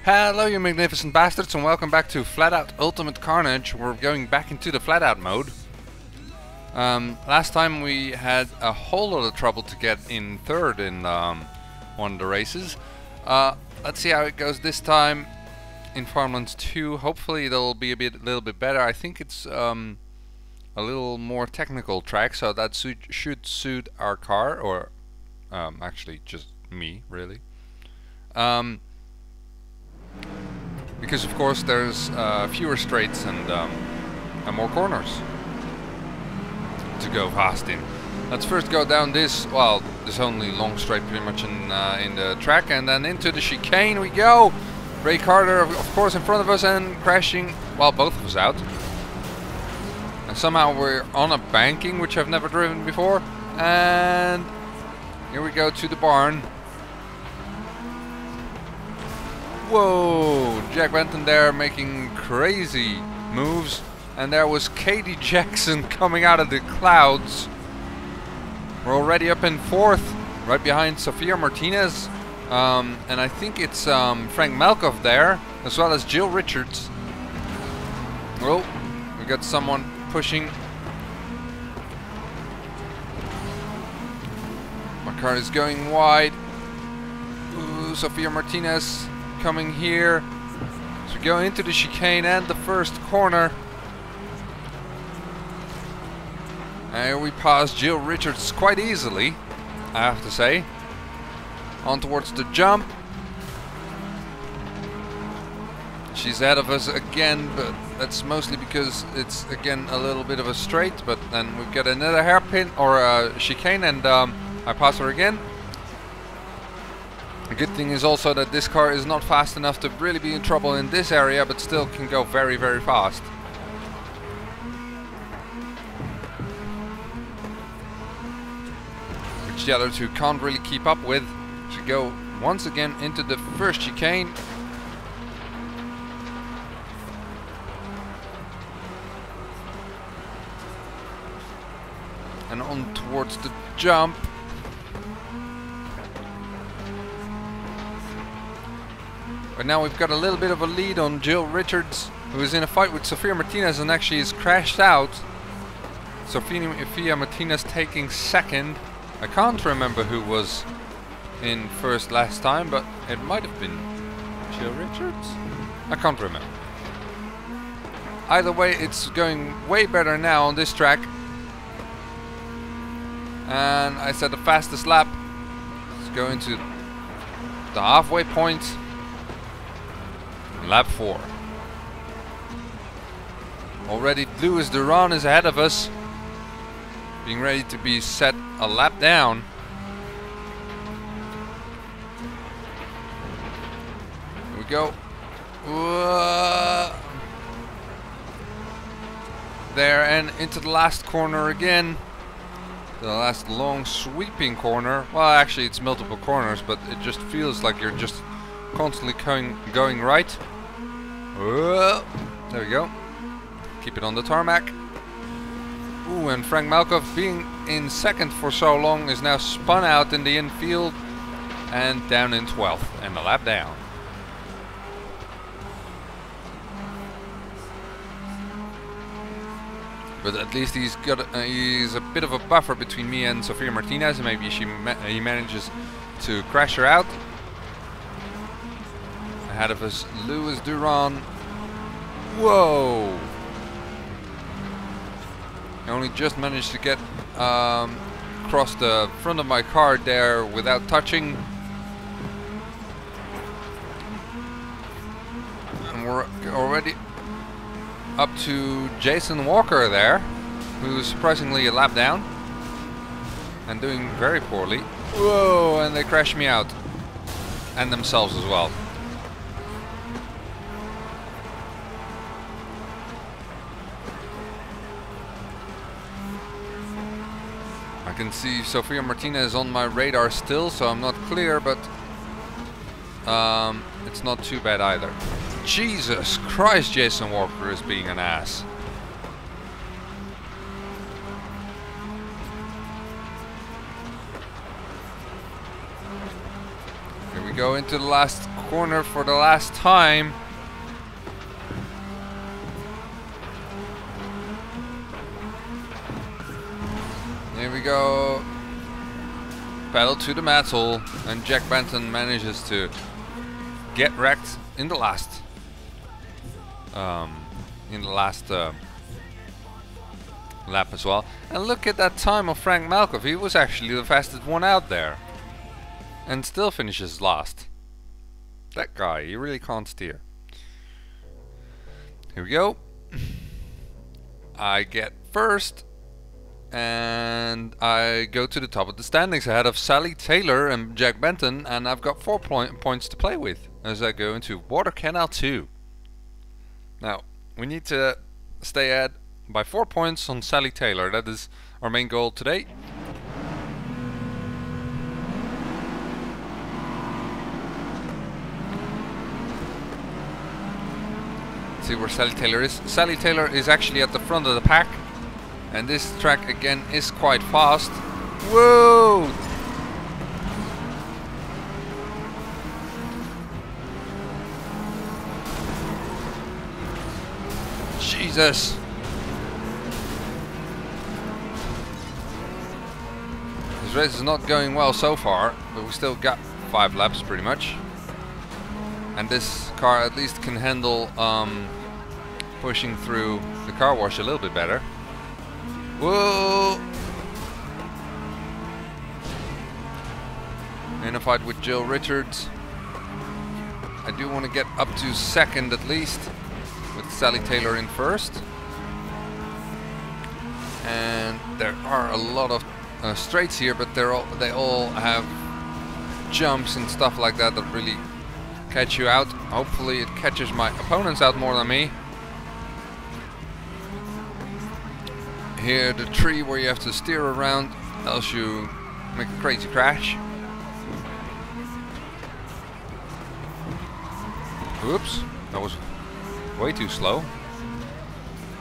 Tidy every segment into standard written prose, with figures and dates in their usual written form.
Hello you magnificent bastards and welcome back to FlatOut Ultimate Carnage. We're going back into the FlatOut mode. Last time we had a whole lot of trouble to get in third in one of the races. Let's see how it goes this time in Farmlands 2. Hopefully it'll be a little bit better. I think it's a little more technical track, so that should suit our car, or actually just me really. Because of course there's fewer straights and more corners to go fast in. Let's first go down this, well, this only long straight pretty much in the track, and then into the chicane we go. Ray Carter of course in front of us and crashing, well, both of us out. And somehow we're on a banking, which I've never driven before, and here we go to the barn. Whoa, Jack Benton there making crazy moves, and there was Katie Jackson coming out of the clouds. We're already up in fourth, right behind Sofia Martinez, and I think it's Frank Malkov there, as well as Jill Richards. Oh, we got someone pushing. My car is going wide. Ooh, Sofia Martinez coming here. So we go into the chicane and the first corner. And we pass Jill Richards quite easily, I have to say. On towards the jump. She's ahead of us again, but that's mostly because it's again a little bit of a straight. But then we've got another hairpin or a chicane, and I pass her again. The good thing is also that this car is not fast enough to really be in trouble in this area, but still can go very, very fast. Which the other two can't really keep up with. So go once again into the first chicane. And on towards the jump. But now we've got a little bit of a lead on Jill Richards, who is in a fight with Sofia Martinez and actually is crashed out. Sofia Martinez taking second. I can't remember who was in first last time, but it might have been Jill Richards? I can't remember. Either way, it's going way better now on this track. And I set the fastest lap. Let's go into the halfway point. Lap 4. Already Louis Duran is ahead of us, being ready to be set a lap down. Here we go. There, and into the last corner again. The last long sweeping corner. Well, actually it's multiple corners, but it just feels like you're just constantly going right. There we go. Keep it on the tarmac. Ooh, and Frank Malkov, being in second for so long, is now spun out in the infield and down in 12th and a lap down. But at least he's a bit of a buffer between me and Sofia Martinez, and maybe he manages to crash her out. Ahead of us, Louis Duran. Whoa! I only just managed to get across the front of my car there without touching. And we're already up to Jason Walker there, who's surprisingly a lap down and doing very poorly. Whoa! And they crashed me out, and themselves as well. I can see Sofia Martinez on my radar still, so I'm not clear, but it's not too bad either. Jesus Christ, Jason Walker is being an ass. Here we go into the last corner for the last time. Here we go. Pedal to the metal, and Jack Benton manages to get wrecked in the last lap as well. And look at that time of Frank Malkov. He was actually the fastest one out there, and still finishes last. That guy, he really can't steer. Here we go. I get first, and I go to the top of the standings ahead of Sally Taylor and Jack Benton, and I've got 4 points to play with as I go into Water Canal 2. Now, we need to stay ahead by 4 points on Sally Taylor. That is our main goal today. See where Sally Taylor is. Sally Taylor is actually at the front of the pack, and this track again is quite fast. Whoa! Jesus! This race is not going well so far, but we still got 5 laps pretty much. And this car at least can handle pushing through the car wash a little bit better. Whoa! In a fight with Jill Richards. I do want to get up to second at least, with Sally Taylor in first. And there are a lot of straights here, but they all have jumps and stuff like that that really catch you out. Hopefully it catches my opponents out more than me. Here, the tree where you have to steer around, else you make a crazy crash. Oops, that was way too slow.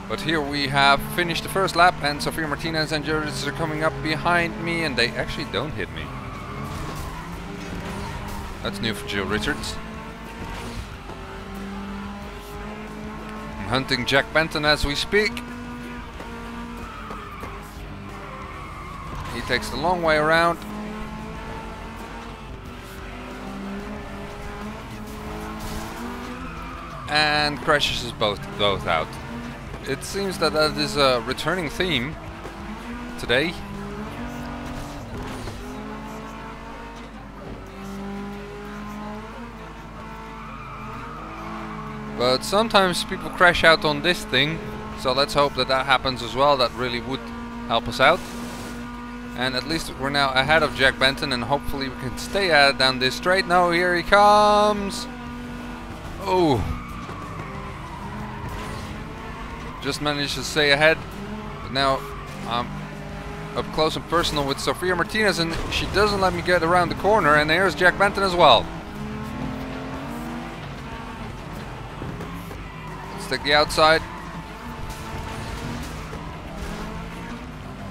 But here we have finished the first lap, and Sofia Martinez and Juris are coming up behind me, and they actually don't hit me. That's new for Jill Richards. I'm hunting Jack Benton as we speak. He takes the long way around. And crashes us both out. It seems that is a returning theme today. But sometimes people crash out on this thing, so let's hope that that happens as well. That really would help us out. And at least we're now ahead of Jack Benton, and hopefully we can stay ahead down this straight. No, here he comes! Oh! Just managed to stay ahead, but now I'm up close and personal with Sofia Martinez, and she doesn't let me get around the corner, and there's Jack Benton as well. Let's take the outside.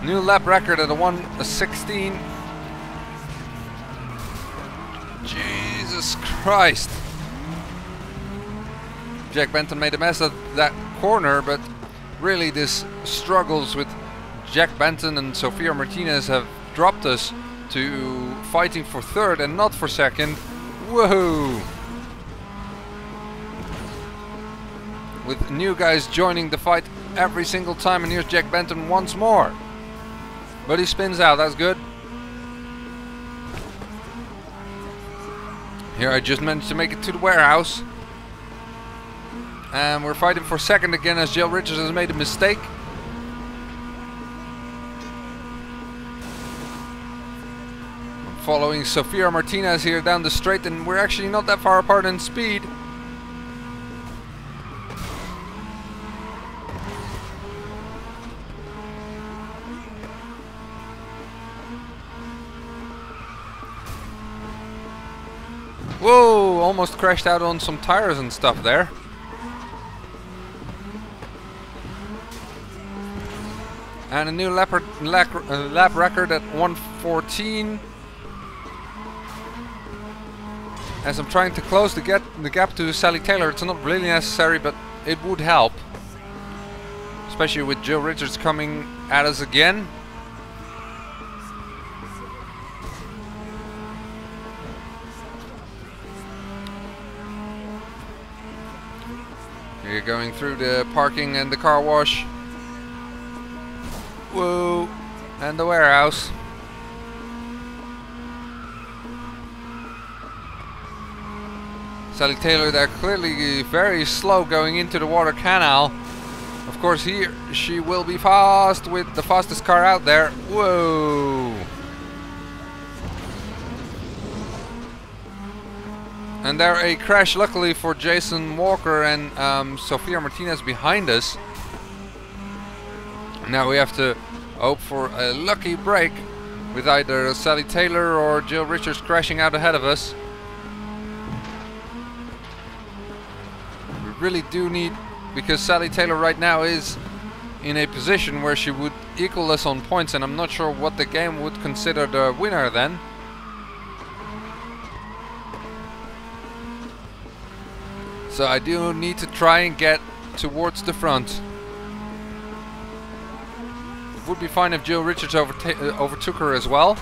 New lap record at a 1:16. Jesus Christ. Jack Benton made a mess of that corner, but really this struggles with Jack Benton and Sofia Martinez have dropped us to fighting for third and not for second. Woohoo! With new guys joining the fight every single time, and here's Jack Benton once more. But he spins out, that's good. Here I just managed to make it to the warehouse. And we're fighting for second again as Jill Richards has made a mistake. I'm following Sofia Martinez here down the straight, and we're actually not that far apart in speed. Whoa, almost crashed out on some tires and stuff there. And a new lap record at 1:14. as I'm trying to close the gap to Sally Taylor. It's not really necessary, but it would help. Especially with Jill Richards coming at us again. We're going through the parking and the car wash. Whoa! And the warehouse. Sally Taylor there clearly very slow going into the water canal. Of course here she will be fast with the fastest car out there. Whoa! And there a crash luckily for Jason Walker and Sophia Martinez behind us. Now we have to hope for a lucky break with either Sally Taylor or Jill Richards crashing out ahead of us. Really do need, because Sally Taylor right now is in a position where she would equal us on points, and I'm not sure what the game would consider the winner then. So I do need to try and get towards the front. It would be fine if Jill Richards overtook her as well,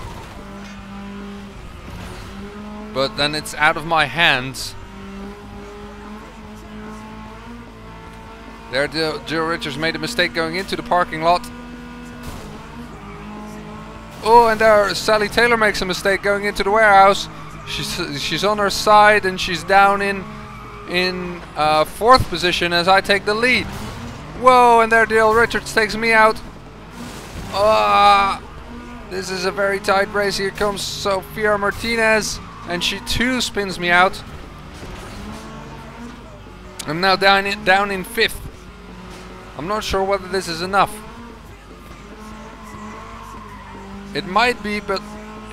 but then it's out of my hands. There, Jill Richards made a mistake going into the parking lot. Oh, and there Sally Taylor makes a mistake going into the warehouse. She's on her side and she's down in fourth position as I take the lead. Whoa, and there Jill Richards takes me out. This is a very tight race. Here comes Sophia Martinez, and she too spins me out. I'm now down in fifth. I'm not sure whether this is enough. It might be, but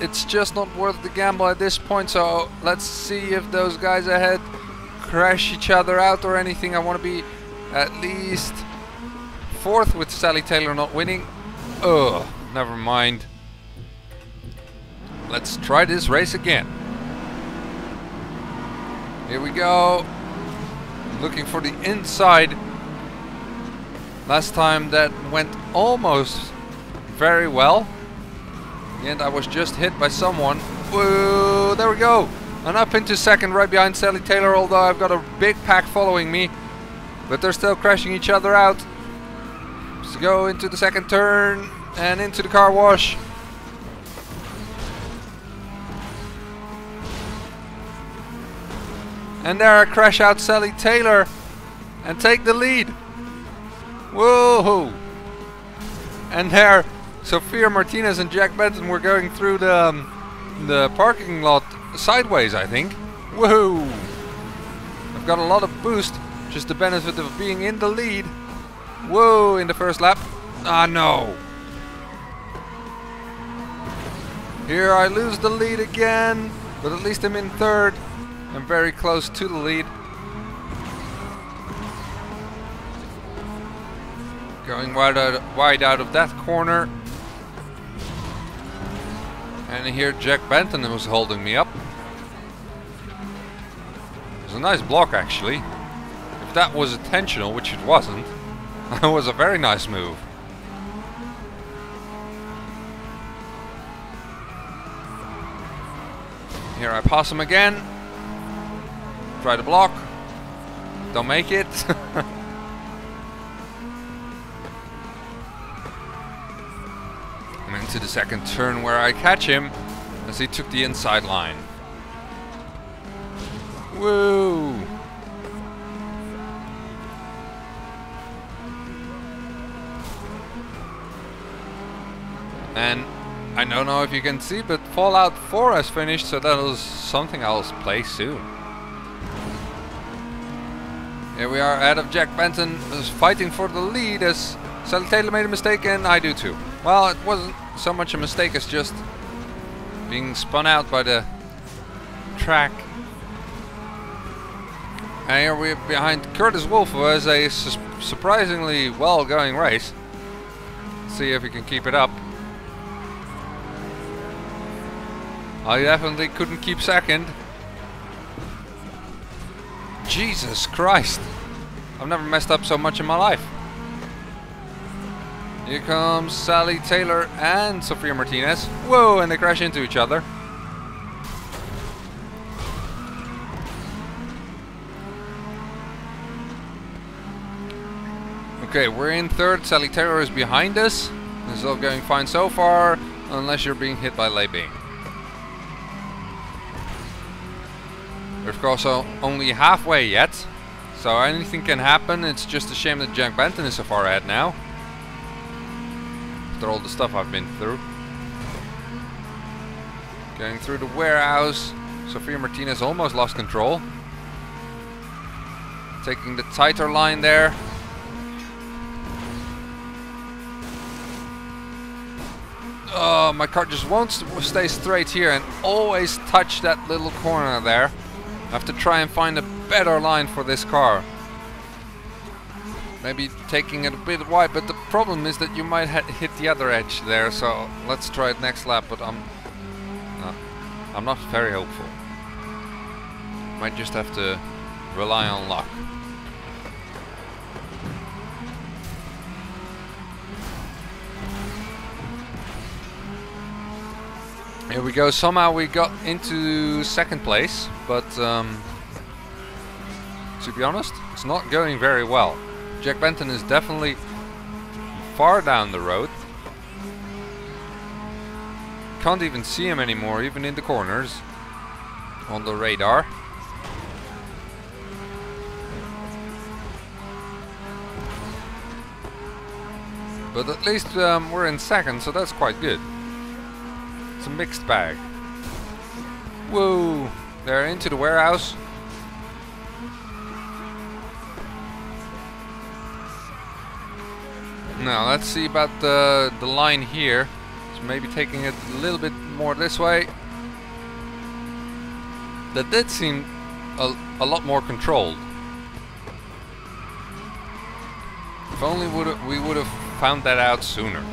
it's just not worth the gamble at this point. So let's see if those guys ahead crash each other out or anything. I want to be at least fourth with Sally Taylor not winning. Ugh, never mind. Let's try this race again. Here we go. Looking for the inside. Last time that went almost very well. In the end I was just hit by someone. Whoa, there we go. And up into second right behind Sally Taylor, although I've got a big pack following me. But they're still crashing each other out. So go into the second turn and into the car wash. And there I crash out Sally Taylor and take the lead. Whoa! And there Sophia Martinez and Jack Benton were going through the parking lot sideways, I think. Whoa! I've got a lot of boost, just the benefit of being in the lead. Whoa, in the first lap. Ah, no. Here I lose the lead again, but at least I'm in third. I'm very close to the lead. Going wide out of that corner. And here Jack Benton was holding me up. It was a nice block actually. If that was intentional, which it wasn't, it was a very nice move. Here I pass him again. Try to block. Don't make it. I'm into the second turn where I catch him as he took the inside line. Woo! And I don't know if you can see, but Fallout 4 has finished, so that is something I'll play soon. Here we are ahead of Jack Benton, who's fighting for the lead as Sally Taylor made a mistake, and I do too. Well, it wasn't so much a mistake as just being spun out by the track. And here we're behind Curtis Wolf, who has a surprisingly well going race. Let's see if he can keep it up. I definitely couldn't keep second. Jesus Christ. I've never messed up so much in my life. Here comes Sally Taylor and Sophia Martinez. Whoa, and they crash into each other. Okay, we're in third. Sally Taylor is behind us. This is all going fine so far, unless you're being hit by Lei Bing. We're of course only halfway yet, so anything can happen. It's just a shame that Jack Benton is so far ahead now, after all the stuff I've been through. Going through the warehouse. Sophia Martinez almost lost control. Taking the tighter line there. Oh, my car just won't stay straight here and always touch that little corner there. I have to try and find a better line for this car. Maybe taking it a bit wide, but the problem is that you might hit the other edge there, so let's try it next lap, but I'm not very hopeful. Might just have to rely on luck. Here we go, somehow we got into second place, but to be honest, it's not going very well. Jack Benton is definitely far down the road. Can't even see him anymore, even in the corners, on the radar. But at least we're in second, so that's quite good. It's a mixed bag. Whoa! They're into the warehouse. Now let's see about the line here. So maybe taking it a little bit more this way. That did seem a lot more controlled. If only we would have found that out sooner.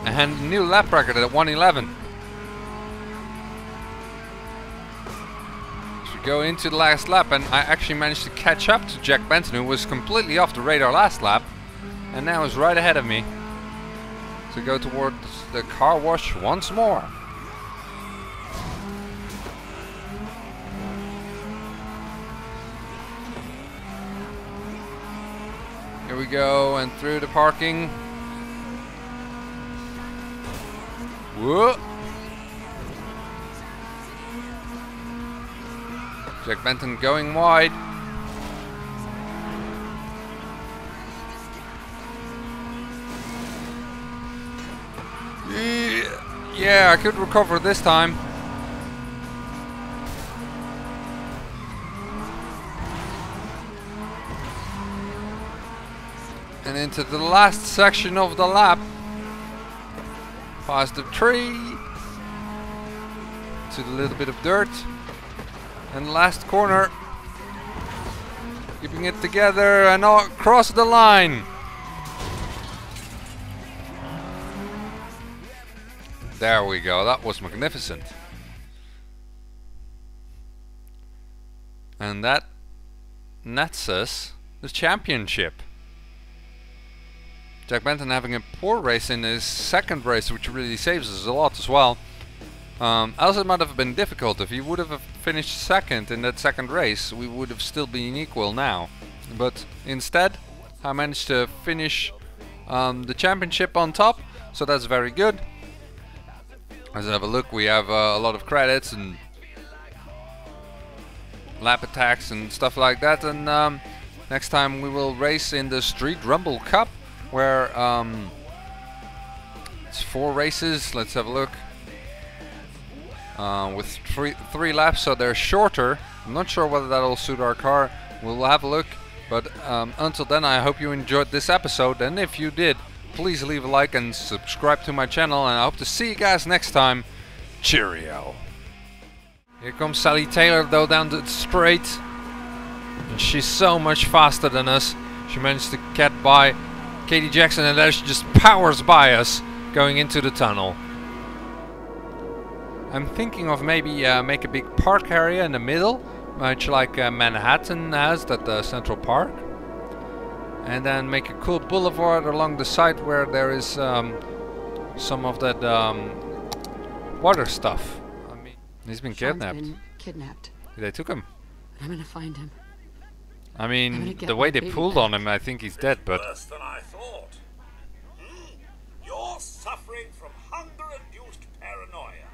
And new lap record at 1:11. So we go into the last lap, and I actually managed to catch up to Jack Benton, who was completely off the radar last lap, and now is right ahead of me. To go towards the car wash once more. Here we go, and through the parking. Whoa! Jack Benton going wide. Yeah, I could recover this time. And into the last section of the lap. Past the tree. To the little bit of dirt. And last corner. Keeping it together and across the line. There we go, that was magnificent. And that nets us the championship. Jack Benton having a poor race in his second race, which really saves us a lot as well. Else it might have been difficult. If he would have finished second in that second race, we would have still been equal now. But instead, I managed to finish the championship on top, so that's very good. Let's have a look. We have a lot of credits and lap attacks and stuff like that. And next time we will race in the Street Rumble Cup, where it's 4 races. Let's have a look. With three laps, so they're shorter. I'm not sure whether that'll suit our car. We'll have a look. But until then, I hope you enjoyed this episode. And if you did, please leave a like and subscribe to my channel, and I hope to see you guys next time. Cheerio. Here comes Sally Taylor though down the straight. And Revenge. She's so much faster than us. She managed to get by Katie Jackson, and there she just powers by us going into the tunnel. I'm thinking of maybe make a big park area in the middle, much like Manhattan has, that Central Park. And then make a cool boulevard along the side where there is some of that water stuff. I mean, he's been kidnapped. They took him. I'm gonna find him. I mean, the way they pulled on him, I think he's dead, but... Worse than I thought. You're suffering from hunger-induced paranoia.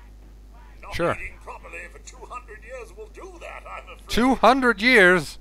Not Sure. eating properly for 200 years will do that, I'm afraid. 200 years?